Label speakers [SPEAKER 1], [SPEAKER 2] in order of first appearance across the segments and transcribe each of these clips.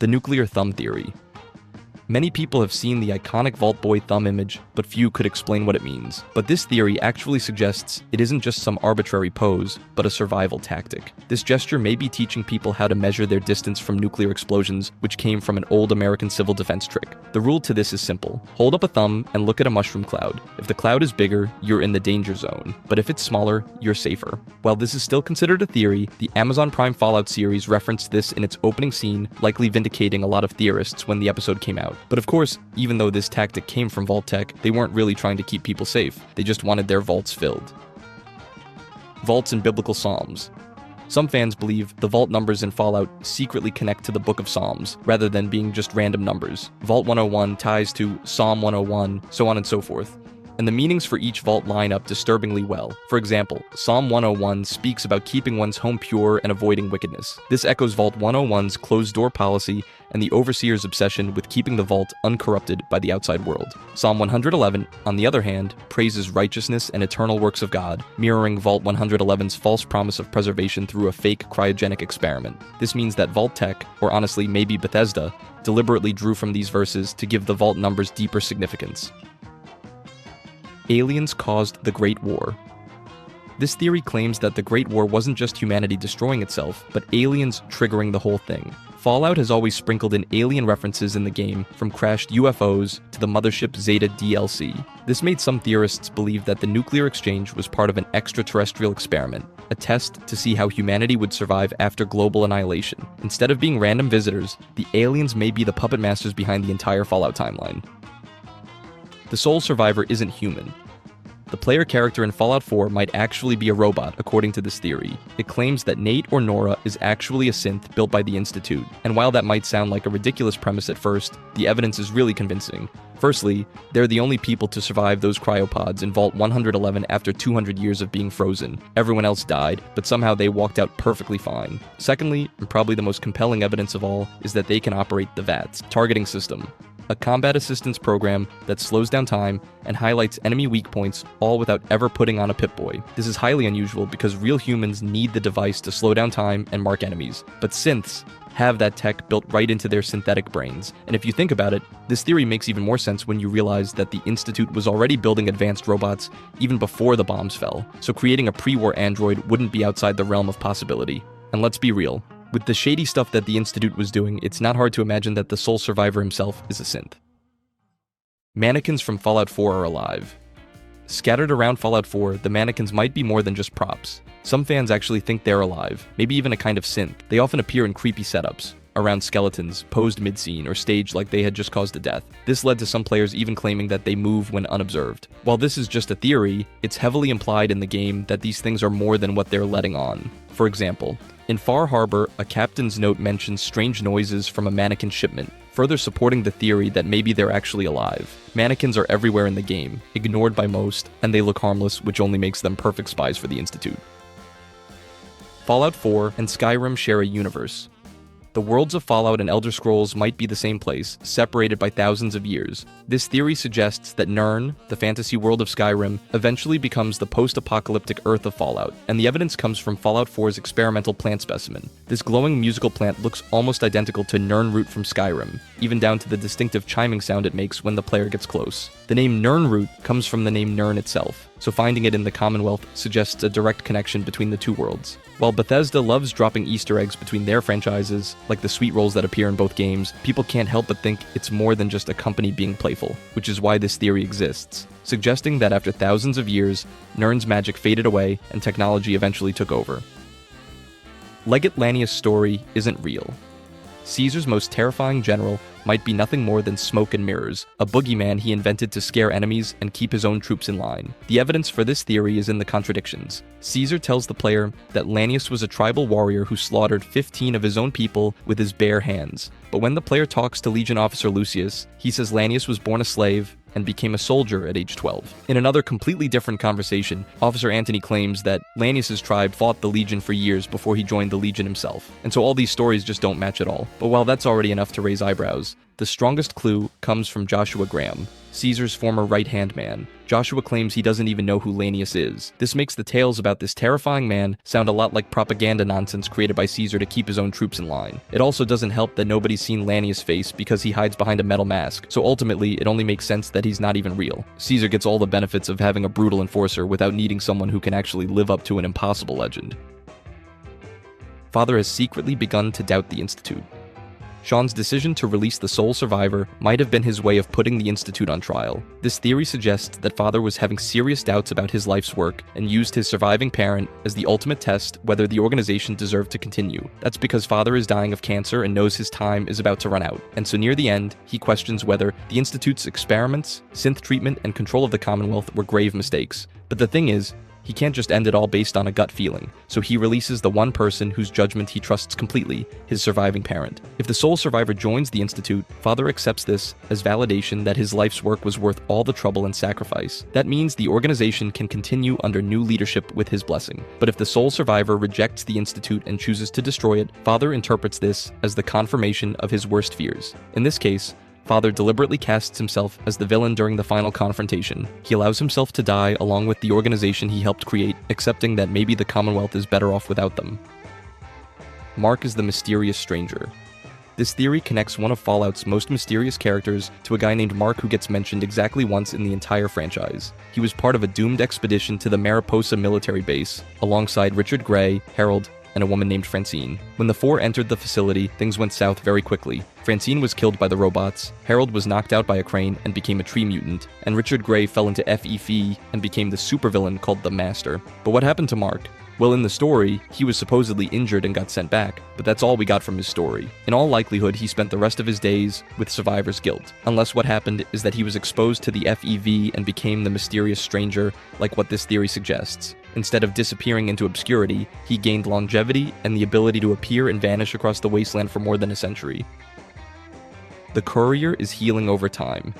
[SPEAKER 1] The nuclear thumb theory. Many people have seen the iconic Vault Boy thumb image, but few could explain what it means. But this theory actually suggests it isn't just some arbitrary pose, but a survival tactic. This gesture may be teaching people how to measure their distance from nuclear explosions, which came from an old American civil defense trick. The rule to this is simple. Hold up a thumb and look at a mushroom cloud. If the cloud is bigger, you're in the danger zone, but if it's smaller, you're safer. While this is still considered a theory, the Amazon Prime Fallout series referenced this in its opening scene, likely vindicating a lot of theorists when the episode came out. But of course, even though this tactic came from Vault Tech, they weren't really trying to keep people safe. They just wanted their vaults filled. Vaults in biblical Psalms. Some fans believe the vault numbers in Fallout secretly connect to the Book of Psalms, rather than being just random numbers. Vault 101 ties to Psalm 101, so on and so forth. And the meanings for each vault line up disturbingly well. For example, Psalm 101 speaks about keeping one's home pure and avoiding wickedness. This echoes Vault 101's closed-door policy and the overseer's obsession with keeping the vault uncorrupted by the outside world. Psalm 111, on the other hand, praises righteousness and eternal works of God, mirroring Vault 111's false promise of preservation through a fake cryogenic experiment. This means that Vault Tech, or honestly maybe Bethesda, deliberately drew from these verses to give the vault numbers deeper significance. Aliens caused the Great War. This theory claims that the Great War wasn't just humanity destroying itself, but aliens triggering the whole thing. Fallout has always sprinkled in alien references in the game, from crashed UFOs to the Mothership Zeta DLC. This made some theorists believe that the nuclear exchange was part of an extraterrestrial experiment, a test to see how humanity would survive after global annihilation. Instead of being random visitors, the aliens may be the puppet masters behind the entire Fallout timeline. The sole survivor isn't human. The player character in Fallout 4 might actually be a robot, according to this theory. It claims that Nate or Nora is actually a synth built by the Institute, and while that might sound like a ridiculous premise at first, the evidence is really convincing. Firstly, they're the only people to survive those cryopods in Vault 111 after 200 years of being frozen. Everyone else died, but somehow they walked out perfectly fine. Secondly, and probably the most compelling evidence of all, is that they can operate the VATS targeting system, a combat assistance program that slows down time and highlights enemy weak points, all without ever putting on a Pip-Boy. This is highly unusual because real humans need the device to slow down time and mark enemies, but synths have that tech built right into their synthetic brains. And if you think about it, this theory makes even more sense when you realize that the Institute was already building advanced robots even before the bombs fell, so creating a pre-war android wouldn't be outside the realm of possibility. And let's be real, with the shady stuff that the Institute was doing, it's not hard to imagine that the sole survivor himself is a synth. Mannequins from Fallout 4 are alive. Scattered around Fallout 4, the mannequins might be more than just props. Some fans actually think they're alive, maybe even a kind of synth. They often appear in creepy setups, around skeletons, posed mid-scene, or staged like they had just caused a death. This led to some players even claiming that they move when unobserved. While this is just a theory, it's heavily implied in the game that these things are more than what they're letting on. For example, in Far Harbor, a captain's note mentions strange noises from a mannequin shipment, further supporting the theory that maybe they're actually alive. Mannequins are everywhere in the game, ignored by most, and they look harmless, which only makes them perfect spies for the Institute. Fallout 4 and Skyrim share a universe. The worlds of Fallout and Elder Scrolls might be the same place, separated by thousands of years. This theory suggests that Nirn, the fantasy world of Skyrim, eventually becomes the post-apocalyptic Earth of Fallout, and the evidence comes from Fallout 4's experimental plant specimen. This glowing musical plant looks almost identical to Nirnroot from Skyrim, even down to the distinctive chiming sound it makes when the player gets close. The name Nirnroot comes from the name Nirn itself, so finding it in the Commonwealth suggests a direct connection between the two worlds. While Bethesda loves dropping Easter eggs between their franchises, like the sweet rolls that appear in both games, people can't help but think it's more than just a company being playful, which is why this theory exists, suggesting that after thousands of years, Nirn's magic faded away and technology eventually took over. Legate Lanius' story isn't real. Caesar's most terrifying general might be nothing more than smoke and mirrors, a boogeyman he invented to scare enemies and keep his own troops in line. The evidence for this theory is in the contradictions. Caesar tells the player that Lanius was a tribal warrior who slaughtered 15 of his own people with his bare hands. But when the player talks to Legion officer Lucius, he says Lanius was born a slave and became a soldier at age 12. In another completely different conversation, Officer Antony claims that Lanius' tribe fought the Legion for years before he joined the Legion himself, and so all these stories just don't match at all. But while that's already enough to raise eyebrows, The strongest clue comes from Joshua Graham, Caesar's former right-hand man. Joshua claims he doesn't even know who Lanius is. This makes the tales about this terrifying man sound a lot like propaganda nonsense created by Caesar to keep his own troops in line. It also doesn't help that nobody's seen Lanius' face because he hides behind a metal mask, so ultimately it only makes sense that he's not even real. Caesar gets all the benefits of having a brutal enforcer without needing someone who can actually live up to an impossible legend. Father has secretly begun to doubt the Institute. Sean's decision to release the sole survivor might have been his way of putting the Institute on trial. This theory suggests that Father was having serious doubts about his life's work and used his surviving parent as the ultimate test whether the organization deserved to continue. That's because Father is dying of cancer and knows his time is about to run out, and so near the end, he questions whether the Institute's experiments, synth treatment, and control of the Commonwealth were grave mistakes. But the thing is, he can't just end it all based on a gut feeling, so he releases the one person whose judgment he trusts completely, his surviving parent. If the sole survivor joins the Institute, Father accepts this as validation that his life's work was worth all the trouble and sacrifice. That means the organization can continue under new leadership with his blessing. But if the sole survivor rejects the Institute and chooses to destroy it, Father interprets this as the confirmation of his worst fears. In this case, Father deliberately casts himself as the villain during the final confrontation. He allows himself to die along with the organization he helped create, accepting that maybe the Commonwealth is better off without them. Mark is the mysterious stranger. This theory connects one of Fallout's most mysterious characters to a guy named Mark who gets mentioned exactly once in the entire franchise. He was part of a doomed expedition to the Mariposa military base, alongside Richard Gray, Harold, and a woman named Francine. When the four entered the facility, things went south very quickly. Francine was killed by the robots, Harold was knocked out by a crane and became a tree mutant, and Richard Gray fell into FE and became the supervillain called the Master. But what happened to Mark? Well, in the story, he was supposedly injured and got sent back, but that's all we got from his story. In all likelihood, he spent the rest of his days with survivor's guilt, unless what happened is that he was exposed to the FEV and became the mysterious stranger, like what this theory suggests. Instead of disappearing into obscurity, he gained longevity and the ability to appear and vanish across the wasteland for more than a century. The Courier is healing over time.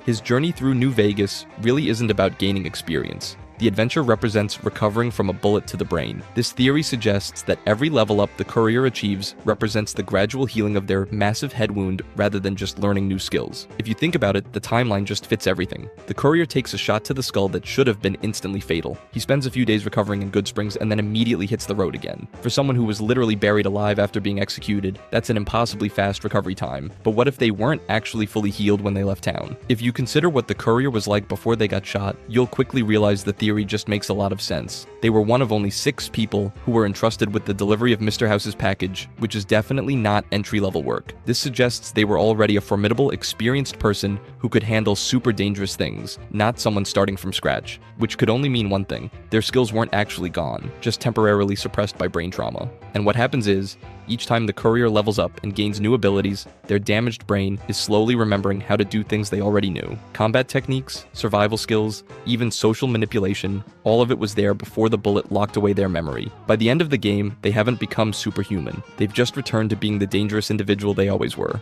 [SPEAKER 1] His journey through New Vegas really isn't about gaining experience. The adventure represents recovering from a bullet to the brain. This theory suggests that every level up the Courier achieves represents the gradual healing of their massive head wound rather than just learning new skills. If you think about it, the timeline just fits everything. The Courier takes a shot to the skull that should have been instantly fatal. He spends a few days recovering in Good Springs and then immediately hits the road again. For someone who was literally buried alive after being executed, that's an impossibly fast recovery time. But what if they weren't actually fully healed when they left town? If you consider what the Courier was like before they got shot, you'll quickly realize the theory just makes a lot of sense. They were one of only 6 people who were entrusted with the delivery of Mr. House's package, which is definitely not entry-level work. This suggests they were already a formidable, experienced person who could handle super dangerous things, not someone starting from scratch, which could only mean one thing: their skills weren't actually gone, just temporarily suppressed by brain trauma. And what happens is, each time the Courier levels up and gains new abilities, their damaged brain is slowly remembering how to do things they already knew. Combat techniques, survival skills, even social manipulation, all of it was there before the bullet locked away their memory. By the end of the game, they haven't become superhuman. They've just returned to being the dangerous individual they always were.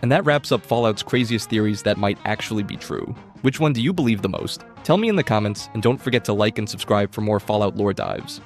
[SPEAKER 1] And that wraps up Fallout's craziest theories that might actually be true. Which one do you believe the most? Tell me in the comments, and don't forget to like and subscribe for more Fallout lore dives.